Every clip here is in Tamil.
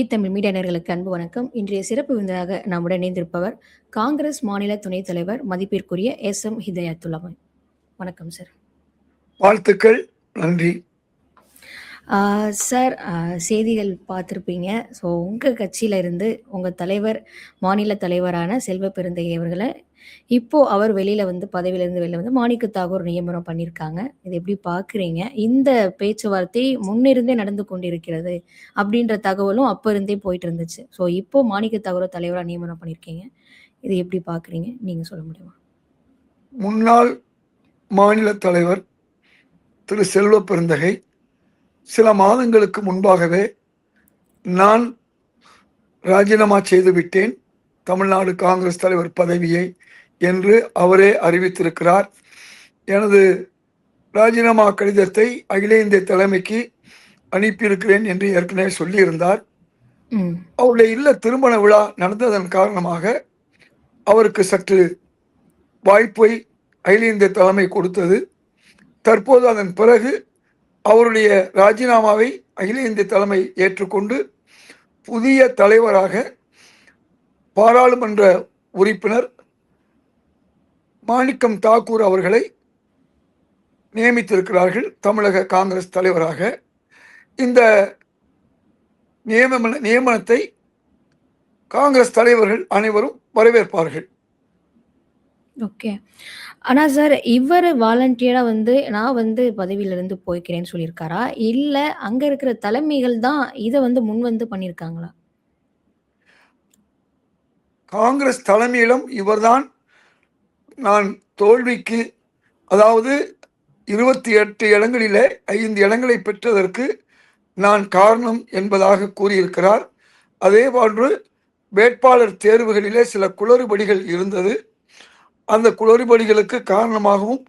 தமிழ் மீடியா நேயர்களுக்கு அன்பு வணக்கம். இன்றைய சிறப்பு விருந்தினராக நம்முடன் இணைந்திருப்பவர் காங்கிரஸ் மாநில துணைத் தலைவர் மதிப்பிற்குரிய எஸ்.எம். ஹிதாயத்துல்லா. வணக்கம் சார். வாழ்த்துக்கள். நன்றி. சார், செய்திகள் பார்த்துருப்பீங்க. ஸோ உங்கள் கட்சியில இருந்து உங்கள் தலைவர், மாநில தலைவரான செல்வ பெருந்தகை அவர்களை இப்போது அவர் வெளியில் பதவியிலேருந்து வெளியில் மாணிக்க தாகூர் நியமனம் பண்ணியிருக்காங்க. இதை எப்படி பார்க்குறீங்க? இந்த பேச்சுவார்த்தை முன்னிருந்தே நடந்து கொண்டிருக்கிறது அப்படின்ற தகவலும் அப்போ இருந்தே போயிட்டு இருந்துச்சு. ஸோ இப்போது மாணிக்க தாகூரை தலைவராக நியமனம் பண்ணியிருக்கீங்க. இதை எப்படி பார்க்குறீங்க? நீங்கள் சொல்ல முடியுமா? முன்னாள் மாநில தலைவர் திரு செல்வ பெருந்தகை சில மாதங்களுக்கு முன்பாகவே நான் ராஜினாமா செய்துவிட்டேன் தமிழ்நாடு காங்கிரஸ் தலைவர் பதவியை என்று அவரே அறிவித்திருக்கிறார். எனது ராஜினாமா கடிதத்தை அகில இந்திய தலைமைக்கு அனுப்பியிருக்கிறேன் என்று ஏற்கனவே சொல்லியிருந்தார். அவருடைய இல்ல திருமண விழா நடந்ததன் காரணமாக அவருக்கு சற்று வாய்ப்பை அகில இந்திய தலைமை கொடுத்தது. தற்போது அதன் பிறகு அவருடைய ராஜினாமாவை அகில இந்திய தலைமை ஏற்றுக்கொண்டு புதிய தலைவராக பாராளுமன்ற உறுப்பினர் மாணிக்கம் தாக்கூர் அவர்களை நியமித்திருக்கிறார்கள் தமிழக காங்கிரஸ் தலைவராக. இந்த நியமனத்தை காங்கிரஸ் தலைவர்கள் அனைவரும் வரவேற்பார்கள். ஓகே. ஆனால் சார், இவர் வாலண்டியராக நான் பதவியிலிருந்து போய்க்கிறேன்னு சொல்லியிருக்காரா, இல்லை அங்கே இருக்கிற தலைமைகள் தான் இதை முன் பண்ணியிருக்காங்களா? காங்கிரஸ் தலைமையிலும் இவர்தான் நான் தோல்விக்கு, அதாவது 28 இடங்களிலே 5 இடங்களை பெற்றதற்கு நான் காரணம் என்பதாக கூறியிருக்கிறார். அதே போன்று வேட்பாளர் தேர்வுகளிலே சில குளறுபடிகள் இருந்தது. அந்த குளறுபடிகளுக்கு காரணமாகவும்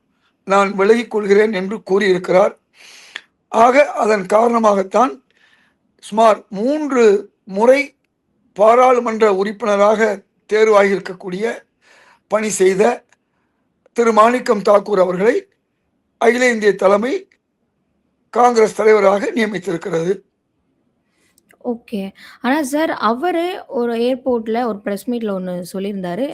நான் விலகிக் கொள்கிறேன் என்று கூறியிருக்கிறார். ஆக அதன் காரணமாகத்தான் சுமார் 3 முறை பாராளுமன்ற உறுப்பினராக தேர்வாகியிருக்கக்கூடிய பணி செய்த திரு மாணிக்கம் தாக்கூர் அவர்களை அகில இந்திய தலைமை காங்கிரஸ் தலைவராக நியமித்திருக்கிறது. ஓகே. ஆனால் சார், அவர் ஒரு ஏர்போர்ட்டில் ஒரு ப்ரெஸ் மீட்டில் ஒன்று சொல்லியிருந்தாரு.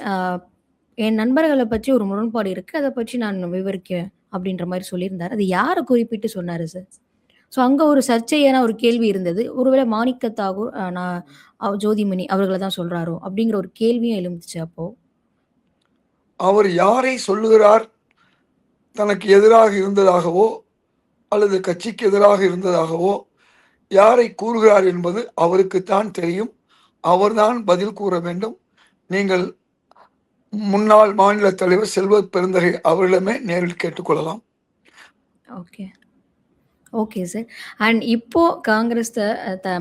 என் நண்பர்களை பற்றி ஒரு முரண்பாடு இருக்குது, அதை பற்றி நான் விவரிக்கிறேன் அப்படின்ற மாதிரி சொல்லியிருந்தார். அது யாரை குறிப்பிட்டு சொன்னார் சார்? ஸோ அங்கே ஒரு சர்ச்சையான ஒரு கேள்வி இருந்தது. ஒருவேளை மாணிக்க தாகூர் நான் ஜோதிமணி அவர்களை தான் சொல்கிறாரோ அப்படிங்கிற ஒரு கேள்வியும் எழுந்துச்சு. அப்போது அவர் யாரை சொல்லுகிறார், தனக்கு எதிராக இருந்ததாகவோ அல்லது கட்சிக்கு எதிராக இருந்ததாகவோ யாரை கூறுகிறார் என்பது அவருக்குத்தான் தெரியும். அவர்தான் பதில் கூற வேண்டும். நீங்கள் முன்னாள் மாநில தலைவர் செல்வ பெருந்தகை அவர்களிடமே நேரில் கேட்டுக்கொள்ளலாம். Okay okay sir. அண்ட் இப்போ காங்கிரஸ்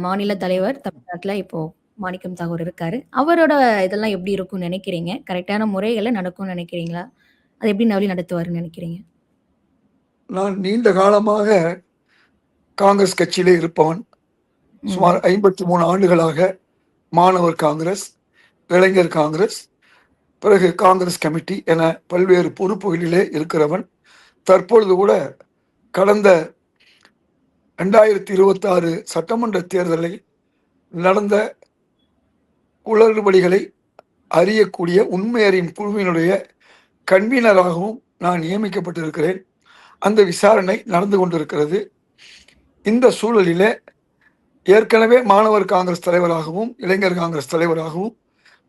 மாநில தலைவர் தமிழ்நாட்டில் இப்போ மாணிக்கம் தாகூர் இருக்காரு. அவரோட இதெல்லாம் எப்படி இருக்கும்னு நினைக்கிறீங்க? கரெக்டான முறைகளை நடக்கும்னு நினைக்கிறீங்களா? அது எப்படி வழி நடத்துவாருன்னு நினைக்கிறீங்க? நான் நீண்ட காலமாக காங்கிரஸ் கட்சியிலே இருப்பவன். சுமார் 53 ஆண்டுகளாக மாணவர் காங்கிரஸ், இளைஞர் காங்கிரஸ், பிறகு காங்கிரஸ் கமிட்டி என பல்வேறு பொறுப்புகளிலே இருக்கிறவன். தற்பொழுது கூட கடந்த 2026 சட்டமன்ற தேர்தலில் நடந்த குளறுபடிகளை அறியக்கூடிய உண்மை அறியும் குழுவினுடைய கன்வீனராகவும் நான் நியமிக்கப்பட்டிருக்கிறேன். அந்த விசாரணை நடந்து கொண்டிருக்கிறது. இந்த சூழலிலே ஏற்கனவே மாணவர் காங்கிரஸ் தலைவராகவும் இளைஞர் காங்கிரஸ் தலைவராகவும்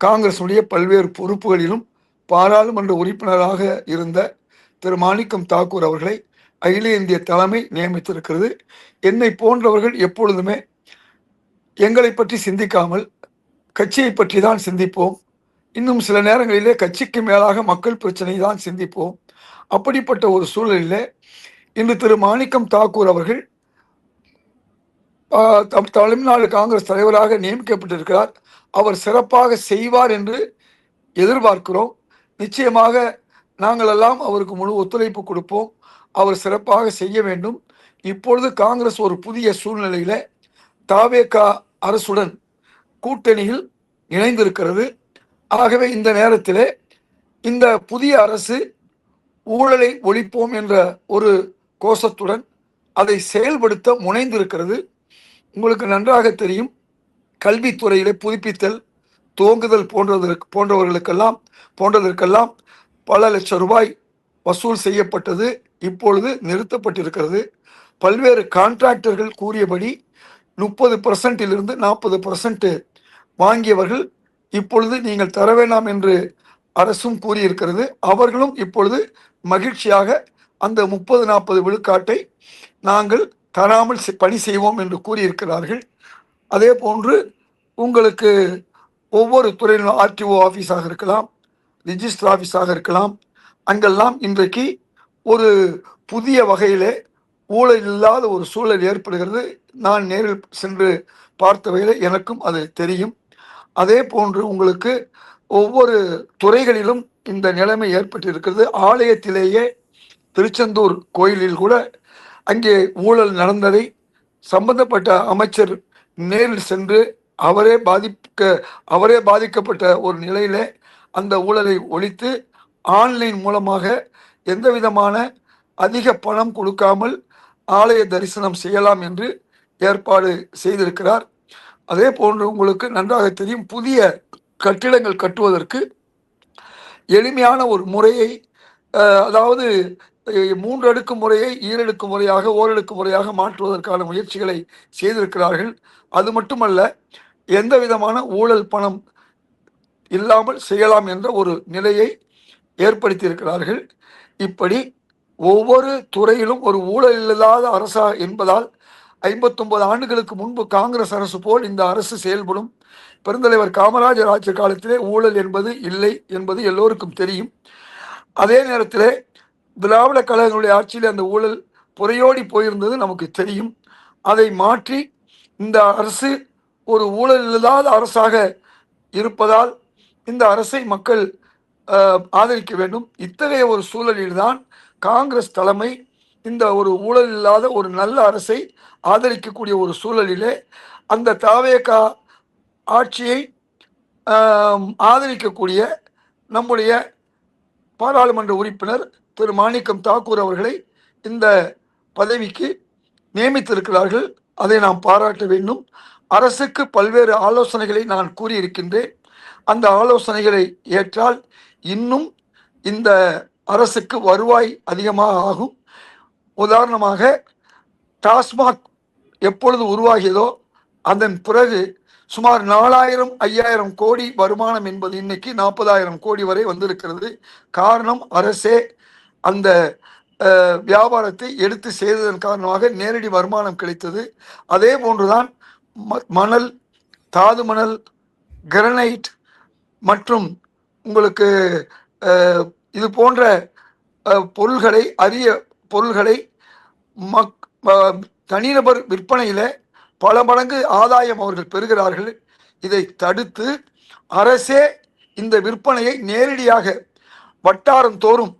காங்கிரசுடைய பல்வேறு பொறுப்புகளிலும் பாராளுமன்ற உறுப்பினராக இருந்த திரு மாணிக்கம் தாக்கூர் அவர்களை அகில இந்திய தலைமை நியமித்திருக்கிறது. என்னை போன்றவர்கள் எப்பொழுதுமே எங்களை பற்றி சிந்திக்காமல் கட்சியை பற்றி தான் சிந்திப்போம். இன்னும் சில நேரங்களிலே கட்சிக்கு மேலாக மக்கள் பிரச்சனை தான் சிந்திப்போம். அப்படிப்பட்ட ஒரு சூழலிலே இன்று திரு மாணிக்கம் தாக்கூர் அவர்கள் தமிழ்நாடு காங்கிரஸ் தலைவராக நியமிக்கப்பட்டிருக்கிறார். அவர் சிறப்பாக செய்வார் என்று எதிர்பார்க்கிறோம். நிச்சயமாக நாங்கள் எல்லாம் அவருக்கு முழு ஒத்துழைப்பு கொடுப்போம். அவர் சிறப்பாக செய்ய வேண்டும். இப்பொழுது காங்கிரஸ் ஒரு புதிய சூழ்நிலையில தாவேகா அரசுடன் கூட்டணியில் இணைந்திருக்கிறது. ஆகவே இந்த நேரத்திலே இந்த புதிய அரசு ஊழலை ஒழிப்போம் என்ற ஒரு கோஷத்துடன் அதை செயல்படுத்த முனைந்திருக்கிறது. உங்களுக்கு நன்றாக தெரியும், கல்வித்துறையிலே புதுப்பித்தல், துவங்குதல் போன்றதற்கெல்லாம் பல லட்சம் ரூபாய் வசூல் செய்யப்பட்டது இப்பொழுது நிறுத்தப்பட்டிருக்கிறது. பல்வேறு கான்ட்ராக்டர்கள் கூறியபடி 30% 40% வாங்கியவர்கள் இப்பொழுது நீங்கள் தர வேண்டாம் என்று அரசும் கூறியிருக்கிறது. அவர்களும் இப்பொழுது மகிழ்ச்சியாக அந்த 30-40 விழுக்காட்டை நாங்கள் தராமல் பணி செய்வோம் என்று கூறியிருக்கிறார்கள். அதே போன்று உங்களுக்கு ஒவ்வொரு துறையிலும் ஆர்டிஓ ஆஃபீஸாக இருக்கலாம், ரிஜிஸ்டர் ஆஃபீஸாக இருக்கலாம், அங்கெல்லாம் இன்றைக்கு ஒரு புதிய வகையிலே ஊழல் இல்லாத ஒரு சூழல் ஏற்படுகிறது. நான் நேரில் சென்று பார்த்த வகையில் எனக்கும் அது தெரியும். அதே போன்று உங்களுக்கு ஒவ்வொரு துறைகளிலும் இந்த நிலைமை ஏற்பட்டிருக்கிறது. ஆலயத்திலேயே திருச்செந்தூர் கோயிலில் கூட அங்கே ஊழல் நடந்ததை சம்பந்தப்பட்ட அமைச்சர் நேரில் சென்று அவரே பாதிக்கப்பட்ட ஒரு நிலையில அந்த ஊழலை ஒழித்து ஆன்லைன் மூலமாக எந்த விதமான அதிக பணம் கொடுக்காமல் ஆலய தரிசனம் செய்யலாம் என்று ஏற்பாடு செய்திருக்கிறார். அதே போன்று உங்களுக்கு நன்றாக தெரியும், புதிய கட்டிடங்கள் கட்டுவதற்கு எளிமையான ஒரு முறையை, அதாவது 3 அடுக்கு முறையை ஈரடுக்கு முறையாக, ஓரடுக்கு முறையாக மாற்றுவதற்கான முயற்சிகளை செய்திருக்கிறார்கள். அது மட்டுமல்ல, எந்த விதமான ஊழல் பணம் இல்லாமல் செய்யலாம் என்ற ஒரு நிலையை ஏற்படுத்தியிருக்கிறார்கள். இப்படி ஒவ்வொரு துறையிலும் ஒரு ஊழல் இல்லாத அரசா என்பதால் 59 ஆண்டுகளுக்கு முன்பு காங்கிரஸ் அரசு போல் இந்த அரசு செயல்படும். பெருந்தலைவர் காமராஜர் ஆட்சி காலத்திலே ஊழல் என்பது இல்லை என்பது எல்லோருக்கும் தெரியும். அதே நேரத்திலே திராவிட கழகங்களுடைய ஆட்சியில் அந்த ஊழல் புறையோடி போயிருந்தது நமக்கு தெரியும். அதை மாற்றி இந்த அரசு ஒரு ஊழல் இல்லாத அரசாக இருப்பதால் இந்த அரசை மக்கள் ஆதரிக்க வேண்டும். இத்தகைய ஒரு சூழலில்தான் காங்கிரஸ் தலைமை இந்த ஒரு ஊழல் இல்லாத ஒரு நல்ல அரசை ஆதரிக்கக்கூடிய ஒரு சூழலிலே அந்த தவேக ஆட்சியை ஆதரிக்கக்கூடிய நம்முடைய பாராளுமன்ற உறுப்பினர் திரு மாணிக்கம் தாக்கூர் அவர்களை இந்த பதவிக்கு நியமித்திருக்கிறார்கள். அதை நாம் பாராட்ட வேண்டும். அரசுக்கு பல்வேறு ஆலோசனைகளை நான் கூறியிருக்கின்றேன். அந்த ஆலோசனைகளை ஏற்றால் இன்னும் இந்த அரசுக்கு வருவாய் அதிகமாக ஆகும். உதாரணமாக, டாஸ்மாக் எப்பொழுது உருவாகியதோ அதன் பிறகு சுமார் 4000-5000 கோடி வருமானம் என்பது இன்னைக்கு 40,000 கோடி வரை வந்திருக்கிறது. காரணம், அரசே அந்த வியாபாரத்தை எடுத்து செய்ததன் காரணமாக நேரடி வருமானம் கிடைத்தது. அதே போன்றுதான் மணல், தாது மணல், கிரனைட் மற்றும் உங்களுக்கு இது போன்ற பொருள்களை, அரிய பொருள்களை தனிநபர் விற்பனையில் பல மடங்கு ஆதாயம் அவர்கள் பெறுகிறார்கள். இதை தடுத்து அரசே இந்த விற்பனையை நேரடியாக வட்டாரம் தோறும்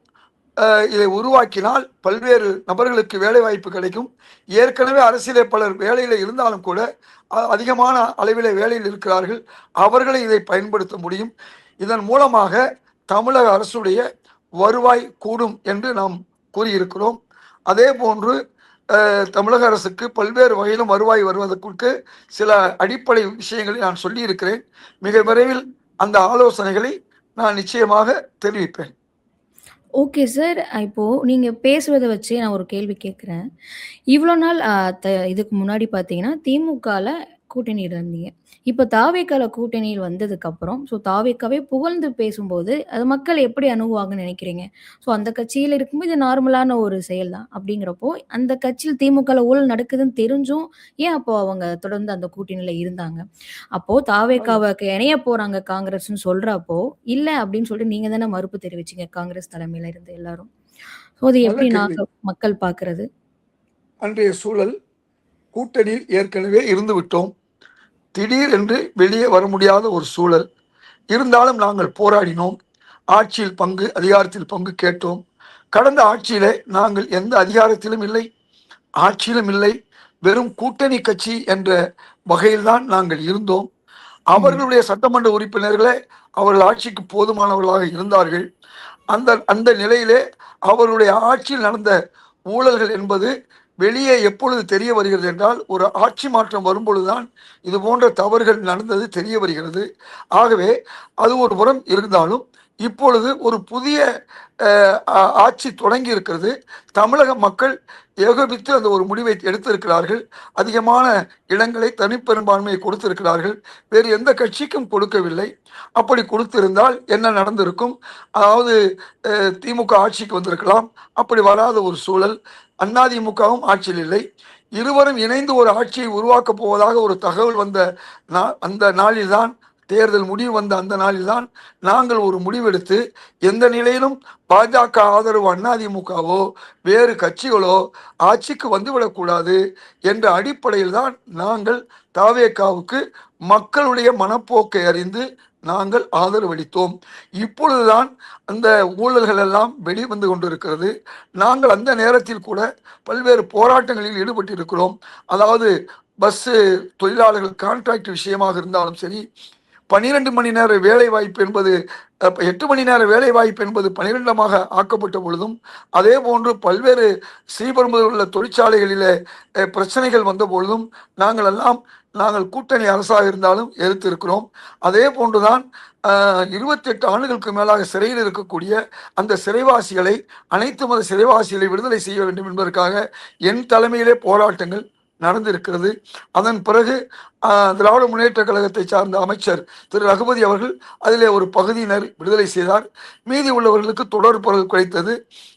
இதை உருவாக்கினால் பல்வேறு நபர்களுக்கு வேலை வாய்ப்பு கிடைக்கும். ஏற்கனவே அரசியலே பலர் வேலையில் இருந்தாலும் கூட அதிகமான அளவில் வேலையில் இருக்கிறார்கள். அவர்களை இதை பயன்படுத்த முடியும். இதன் மூலமாக தமிழக அரசுடைய வருவாய் கூடும் என்று நாம் கூறியிருக்கிறோம். அதே போன்று தமிழக அரசுக்கு பல்வேறு வகையிலும் வருவாய் வருவதற்கு சில அடிப்படை விஷயங்களை நான் சொல்லியிருக்கிறேன். மிக விரைவில் அந்த ஆலோசனைகளை நான் நிச்சயமாக தெரிவிப்பேன். Okay sir. இப்போ நீங்க பேசுவத வச்சு நான் ஒரு கேள்வி கேட்கிறேன். இவ்வளோ நாள் இதுக்கு முன்னாடி பார்த்தீங்கன்னா, திமுகல கூட்டணியில இருந்தீங்க. இப்ப தாவேக்கால கூட்டணியில் வந்ததுக்கப்புறம், தாவேக்காவே புகழ்ந்து பேசும்போது, அது மக்கள் எப்படி அணுகுவாங்கன்னு நினைக்கிறீங்க? அந்த கட்சியில இருக்கும்போது இது நார்மலான ஒரு செயல் தான். அப்படிங்கிறப்போ, அந்த கட்சியில் திமுகல ஊழல் நடக்குதுன்னு தெரிஞ்சும், ஏன் அப்போ அவங்க தொடர்ந்து அந்த கூட்டணியில இருந்தாங்க? அப்போ தாவேக்காவுக்கு இணைய போறாங்க காங்கிரஸ்ன்னு சொல்றப்போ, இல்ல அப்படின்னு சொல்லிட்டு நீங்க தானே மறுப்பு தெரிவிச்சீங்க காங்கிரஸ் தலைமையில இருந்து எல்லாரும். அது எப்படி மக்கள் பார்க்கிறது? அன்றைய சூழல், கூட்டணியில் ஏற்கனவே இருந்து விட்டோம். திடீர் என்று வெளியே வர முடியாத ஒரு சூழல் இருந்தாலும் நாங்கள் போராடினோம். ஆட்சியில் பங்கு, அதிகாரத்தில் பங்கு கேட்டோம். கடந்த ஆட்சியிலே நாங்கள் எந்த அதிகாரத்திலும் இல்லை, ஆட்சியிலும் இல்லை, வெறும் கூட்டணி கட்சி என்ற வகையில்தான் நாங்கள் இருந்தோம். அவர்களுடைய சட்டமன்ற உறுப்பினர்களே அவர்கள் ஆட்சிக்கு போதுமானவர்களாக இருந்தார்கள். அந்த நிலையிலே அவருடைய ஆட்சியில் நடந்த ஊழல்கள் என்பது வெளியே எப்பொழுது தெரிய வருகிறது என்றால், ஒரு ஆட்சி மாற்றம் வரும்பொழுதுதான் இது போன்ற தவறுகள் நடந்தது தெரிய வருகிறது. ஆகவே அது ஒரு புறம் இருந்தாலும், இப்பொழுது ஒரு புதிய ஆட்சி தொடங்கி இருக்கிறது. தமிழக மக்கள் ஏகோபித்து அந்த ஒரு முடிவை எடுத்திருக்கிறார்கள். அதிகமான இடங்களை தனிப்பெரும்பான்மையை கொடுத்திருக்கிறார்கள். வேறு எந்த கட்சிக்கும் கொடுக்கவில்லை. அப்படி கொடுத்திருந்தால் என்ன நடந்திருக்கும்? அதாவது திமுக ஆட்சிக்கு வந்திருக்கலாம். அப்படி வராத ஒரு சூழல். அதிமுகவும் ஆட்சியில் இல்லை. இருவரும் இணைந்து ஒரு ஆட்சியை உருவாக்கப் போவதாக ஒரு தகவல் வந்த அந்த நாளில்தான், தேர்தல் முடிவு வந்த அந்த நாளில்தான் நாங்கள் ஒரு முடிவெடுத்து, எந்த நிலையிலும் பாஜக ஆதரவு அதிமுகவோ வேறு கட்சிகளோ ஆட்சிக்கு வந்துவிடக்கூடாது என்ற அடிப்படையில் தான் நாங்கள் தாவேகாவுக்கு மக்களுடைய மனப்போக்கை அறிந்து நாங்கள் ஆதரவளித்தோம். இப்பொழுதுதான் அந்த ஊழல்கள் எல்லாம் வெளிவந்து கொண்டிருக்கிறது. நாங்கள் அந்த நேரத்தில் கூட பல்வேறு போராட்டங்களில் ஈடுபட்டிருக்கிறோம். அதாவது பஸ்ஸு தொழிலாளர்கள் கான்ட்ராக்ட் விஷயமாக இருந்தாலும் சரி, 12 மணி நேர வேலை வாய்ப்பு என்பது 8 மணி நேர வேலை வாய்ப்பு என்பது 12ஆக ஆக்கப்பட்ட பொழுதும், அதே போன்று பல்வேறு ஸ்ரீபெரும்புதூரில் உள்ள தொழிற்சாலைகளிலே பிரச்சனைகள் வந்த பொழுதும் நாங்கள் கூட்டணி அரசாக இருந்தாலும் எதிர்த்திருக்கிறோம். அதே போன்றுதான் 28 ஆண்டுகளுக்கு மேலாக சிறையில் இருக்கக்கூடிய அந்த சிறைவாசிகளை, அனைத்து மத சிறைவாசிகளை விடுதலை செய்ய வேண்டும் என்பதற்காக என் தலைமையிலே போராட்டங்கள் நடந்திருக்கிறது. அதன் பிறகு திராவிட முன்னேற்ற கழகத்தை சார்ந்த அமைச்சர் திரு ரகுபதி அவர்கள் அதிலே ஒரு பகுதியினர் விடுதலை செய்தார். மீதி உள்ளவர்களுக்கு தொடர் பரவல் கிடைத்தது.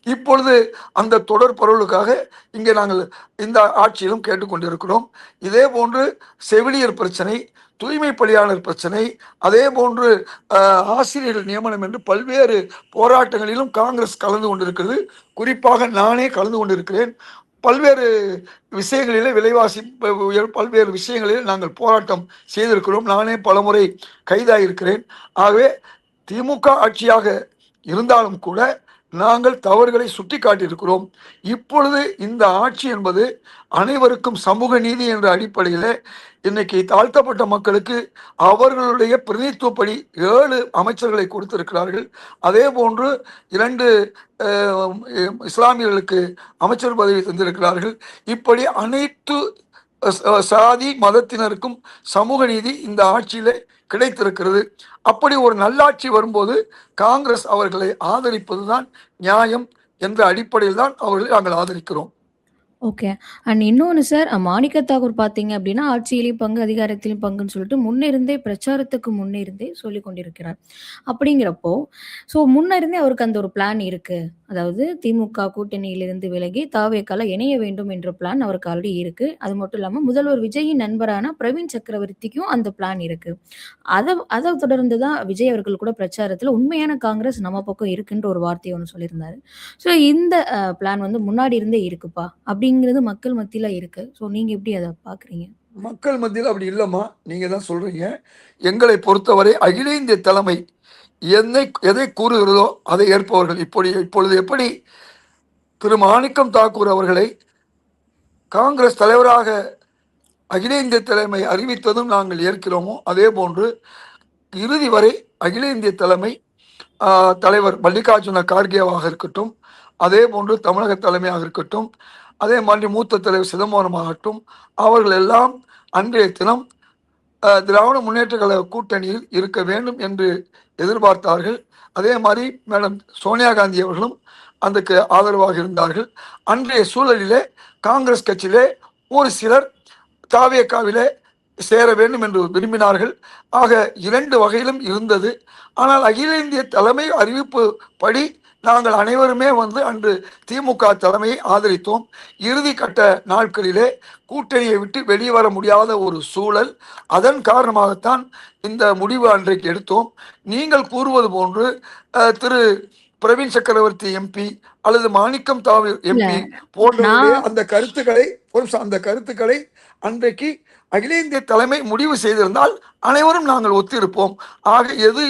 இப்பொழுது அந்த தொடர் பரவலுக்காக இங்கே நாங்கள் இந்த ஆட்சியிலும் கேட்டுக்கொண்டிருக்கிறோம். இதே போன்று செவிலியர் பிரச்சனை, தூய்மை பணியாளர் பிரச்சனை, அதே போன்று ஆசிரியர்கள் நியமனம் என்று பல்வேறு போராட்டங்களிலும் காங்கிரஸ் கலந்து கொண்டிருக்கிறது. குறிப்பாக நானே கலந்து கொண்டிருக்கிறேன். பல்வேறு விஷயங்களிலே விலைவாசி பல்வேறு விஷயங்களில் நாங்கள் போராட்டம் செய்திருக்கிறோம். நானே பலமுறை கைதாகியிருக்கிறேன். ஆகவே திமுக ஆட்சியாக இருந்தாலும் கூட நாங்கள் தவறுகளை சுட்டி காட்டியிருக்கிறோம். இப்பொழுது இந்த ஆட்சி என்பது அனைவருக்கும் சமூக நீதி என்ற அடிப்படையில் இன்னைக்கு தாழ்த்தப்பட்ட மக்களுக்கு அவர்களுடைய பிரதிநிதித்துவப்படி 7 அமைச்சர்களை கொடுத்திருக்கிறார்கள். அதே போன்று 2 இஸ்லாமியர்களுக்கு அமைச்சர் பதவி தந்திருக்கிறார்கள். இப்படி அனைத்து சாதி மதத்தினருக்கும் சமூக நீதி இந்த ஆட்சியிலே கிடைத்திருக்கிறது. அப்படி ஒரு நல்லாட்சி வரும்போது காங்கிரஸ் அவர்களை ஆதரிப்பதுதான் நியாயம் என்ற அடிப்படையில் தான் அவர்களை நாங்கள் ஆதரிக்கிறோம். ஓகே. அண்ட் இன்னொன்னு சார், மாணிக்க தாகூர் பார்த்தீங்க அப்படின்னா, ஆட்சியிலும் பங்கு, அதிகாரத்திலும் பங்குன்னு சொல்லிட்டு முன்னிருந்தே பிரச்சாரத்துக்கு முன்னிருந்தே சொல்லிக் கொண்டிருக்கிறார். அப்படிங்கிறப்போ, முன்னிருந்தே அவருக்கு அந்த ஒரு பிளான் இருக்கு. அதாவது திமுக கூட்டணியிலிருந்து விலகி தாவேக்கால இணைய வேண்டும் என்ற பிளான் அவருக்கு ஆல்ரெடி இருக்கு. அது மட்டும் இல்லாம முதல்வர் விஜயின் நண்பரான பிரவீன் சக்கரவர்த்திக்கும் அந்த பிளான் இருக்கு. அத தொடர்ந்து தான் விஜய் அவர்கள் கூட பிரச்சாரத்துல உண்மையான காங்கிரஸ் நம்ம பக்கம் இருக்குன்ற ஒரு வார்த்தைய ஒண்ணு சொல்லியிருந்தாரு. இந்த பிளான் வந்து முன்னாடி இருந்தே இருக்குப்பா அப்படிங்கிறது மக்கள் மத்தியில இருக்கு. நீங்க எப்படி அத பார்க்குறீங்க? மக்கள் மத்தியில் அப்படி இல்லைம்மா, நீங்க தான் சொல்றீங்க. எங்களை பொறுத்தவரை அகில இந்திய தலைமை எதை கூறுகிறதோ அதை ஏற்பவர்கள். இப்பொழுது எப்படி திரு மாணிக்கம் தாக்கூர் அவர்களை காங்கிரஸ் தலைவராக அகில இந்திய தலைமை அறிவித்ததும் நாங்கள் ஏற்கிறோமோ, அதே போன்று இறுதி வரை அகில இந்திய தலைவர் மல்லிகார்ஜுன கார்கேவாக இருக்கட்டும், அதே போன்று தமிழக தலைமையாக இருக்கட்டும், அதே மாதிரி மூத்த தலைவர் சிதம்பரம் ஆகட்டும், அவர்கள் எல்லாம் அன்றைய தினம் திராவிட முன்னேற்ற கழக கூட்டணியில் இருக்க வேண்டும் என்று எதிர்பார்த்தார்கள். அதே மாதிரி மேடம் சோனியா காந்தி அவர்களும் அதுக்கு ஆதரவாக இருந்தார்கள். அன்றைய சூழலிலே காங்கிரஸ் கட்சியிலே ஒரு சிலர் தாவேகாவிலே சேர வேண்டும் என்று விரும்பினார்கள். ஆக 2 வகையிலும் இருந்தது. ஆனால் அகில இந்திய தலைமை அறிவிப்பு படி நாங்கள் அனைவருமே அன்று திமுக தலைமையை ஆதரித்தோம். இறுதி கட்ட நாட்களிலே கூட்டணியை விட்டு வெளிவர முடியாத ஒரு சூழல். அதன் காரணமாகத்தான் இந்த முடிவு அன்றைக்கு எடுத்தோம். நீங்கள் கூறுவது போன்று திரு பிரவீன் சக்கரவர்த்தி எம்பி அல்லது மாணிக்கம் தாகூர் எம்பி போன்றவருடைய அந்த கருத்துக்களை அன்றைக்கு அகில இந்திய தலைமை முடிவு செய்திருந்தால் அனைவரும் நாங்கள் ஒத்திருப்போம். ஆக எது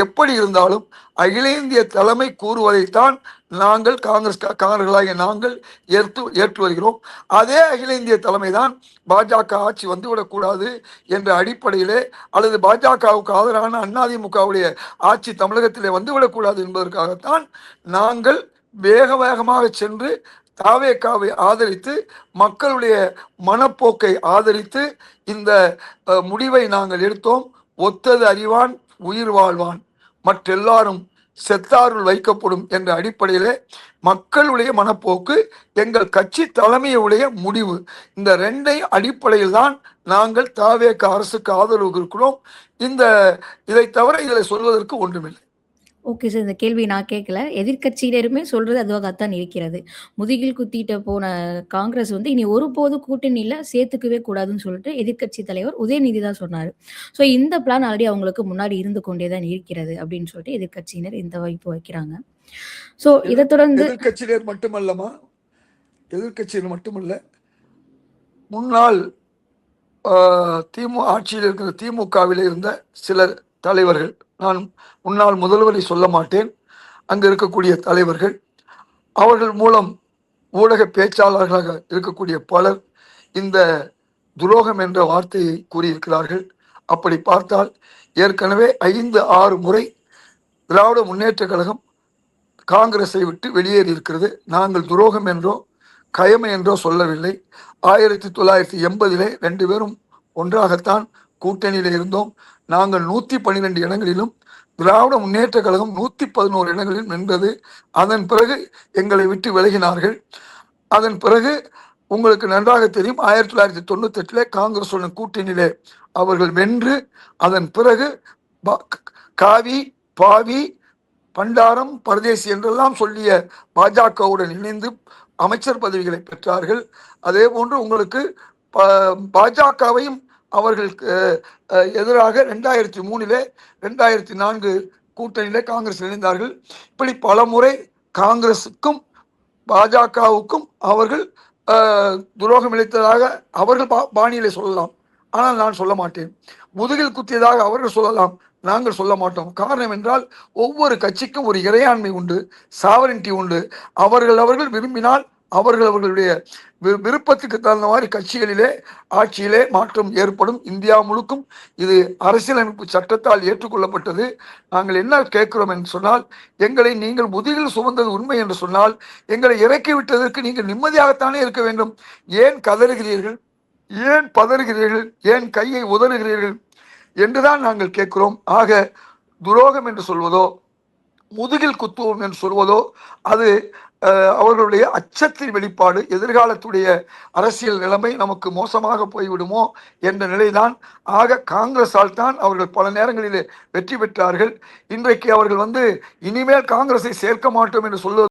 எப்படி இருந்தாலும் அகில இந்திய தலைமை கூறுவதைத்தான் நாங்கள் காங்கிரஸ்காரர்களாகிய நாங்கள் ஏற்று வருகிறோம். அதே அகில இந்திய தலைமை தான் பாஜக ஆட்சி வந்துவிடக்கூடாது என்ற அடிப்படையிலே, அல்லது பாஜகவுக்கு ஆதரவான அதிமுகவுடைய ஆட்சி தமிழகத்திலே வந்துவிடக்கூடாது என்பதற்காகத்தான் நாங்கள் வேகமாக சென்று தாவேகாவை ஆதரித்து மக்களுடைய மனப்போக்கை ஆதரித்து இந்த முடிவை நாங்கள் எடுத்தோம். ஒத்தது அறிவான் உயிர் வாழ்வான், மற்றெல்லாரும் செத்தாருள் வைக்கப்படும் என்ற அடிப்படையிலே மக்களுடைய மனப்போக்கு, எங்கள் கட்சி தலைமையுடைய முடிவு, இந்த ரெண்டை அடிப்படையில் தான் நாங்கள் தாவேக அரசுக்கு ஆதரவு இருக்கிறோம். இதை தவிர இதில் சொல்வதற்கு ஒன்றுமில்லை. Okay sir. இந்த கேள்வியை நான் கேட்கல. எதிர்க்கட்சியினருமே சொல்றது அதுவாகத்தான் இருக்கிறது. முதுகில் குத்திட்டு போன காங்கிரஸ் வந்து இனி ஒருபோதும் கூட்டணியில சேர்த்துக்கவே கூடாதுன்னு சொல்லிட்டு எதிர்க்கட்சி தலைவர் உதயநிதி தான் சொன்னாரு. ஸோ இந்த பிளான் ஆல்ரெடி அவங்களுக்கு முன்னாடி இருந்து கொண்டே தான் இருக்கிறது அப்படின்னு சொல்லிட்டு எதிர்க்கட்சியினர் இந்த வாய்ப்பு வைக்கிறாங்க. ஸோ இதை தொடர்ந்து எதிர்க்கட்சியினர் மட்டுமல்ல, முன்னாள் ஆட்சியில் இருக்கிற திமுகவில் இருந்த சில தலைவர்கள், நான் முன்னாள் முதல்வரை சொல்ல மாட்டேன், அங்கு இருக்கக்கூடிய தலைவர்கள், அவர்கள் மூலம் ஊடக பேச்சாளர்களாக இருக்கக்கூடிய பலர் இந்த துரோகம் என்ற வார்த்தையை கூறியிருக்கிறார்கள். அப்படி பார்த்தால் ஏற்கனவே 5-6 முறை திராவிட முன்னேற்ற கழகம் காங்கிரஸை விட்டு வெளியேறி இருக்கிறது. நாங்கள் துரோகம் என்றோ கயமை என்றோ சொல்லவில்லை. 1980 2 பேரும் ஒன்றாகத்தான் கூட்டணியில் இருந்தோம். நாங்கள் 112 இடங்களிலும், திராவிட முன்னேற்ற கழகம் 111 இடங்களிலும் வென்றது. அதன் பிறகு எங்களை விட்டு விலகினார்கள். அதன் பிறகு உங்களுக்கு நன்றாக தெரியும், 1998 காங்கிரசுடன் கூட்டணியிலே அவர்கள் வென்று, அதன் பிறகு காவி பாவி பண்டாரம் பரதேசி என்றெல்லாம் சொல்லிய பாஜகவுடன் இணைந்து அமைச்சர் பதவிகளை பெற்றார்கள். அதே போன்று உங்களுக்கு பாஜகவையும் அவர்கள் எதிராக 2003 2004 கூட்டணியிலே காங்கிரஸ் இணைந்தார்கள். இப்படி பல முறை காங்கிரசுக்கும் பாஜகவுக்கும் அவர்கள் துரோகம் இழைத்ததாக அவர்கள் பாணியிலே சொல்லலாம். ஆனால் நான் சொல்ல மாட்டேன். முதுகில் குத்தியதாக அவர்கள் சொல்லலாம், நாங்கள் சொல்ல மாட்டோம். காரணம் என்றால், ஒவ்வொரு கட்சிக்கும் ஒரு இறையாண்மை உண்டு, சாவரின்டி உண்டு. அவர்கள் விரும்பினால் அவர்களுடைய விருப்பத்துக்கு தகுந்த மாதிரி கட்சிகளிலே ஆட்சியிலே மாற்றம் ஏற்படும். இந்தியா முழுக்கும் இது அரசியலமைப்பு சட்டத்தால் ஏற்றுக்கொள்ளப்பட்டது. நாங்கள் என்ன கேட்கிறோம் என்று சொன்னால், எங்களை நீங்கள் முதுகில் சுமந்தது உண்மை என்று சொன்னால், எங்களை இறக்கி விட்டதற்கு நீங்கள் நிம்மதியாகத்தானே இருக்க வேண்டும். ஏன் கதறுகிறீர்கள், ஏன் பதறுகிறீர்கள், ஏன் கையை உதறுகிறீர்கள் என்றுதான் நாங்கள் கேட்கிறோம். ஆக துரோகம் என்று சொல்வதோ முதுகில் குத்துவோம் என்று சொல்வதோ அது அவர்களுடைய அச்சத்தின் வெளிப்பாடு. எதிர்காலத்துடைய அரசியல் நிலைமை நமக்கு மோசமாக போய்விடுமோ என்ற நிலைதான். ஆக காங்கிரஸால் தான் அவர்கள் பல நேரங்களிலே வெற்றி பெற்றார்கள். இன்றைக்கு அவர்கள் இனிமேல் காங்கிரஸை சேர்க்க மாட்டோம் என்று சொல்வது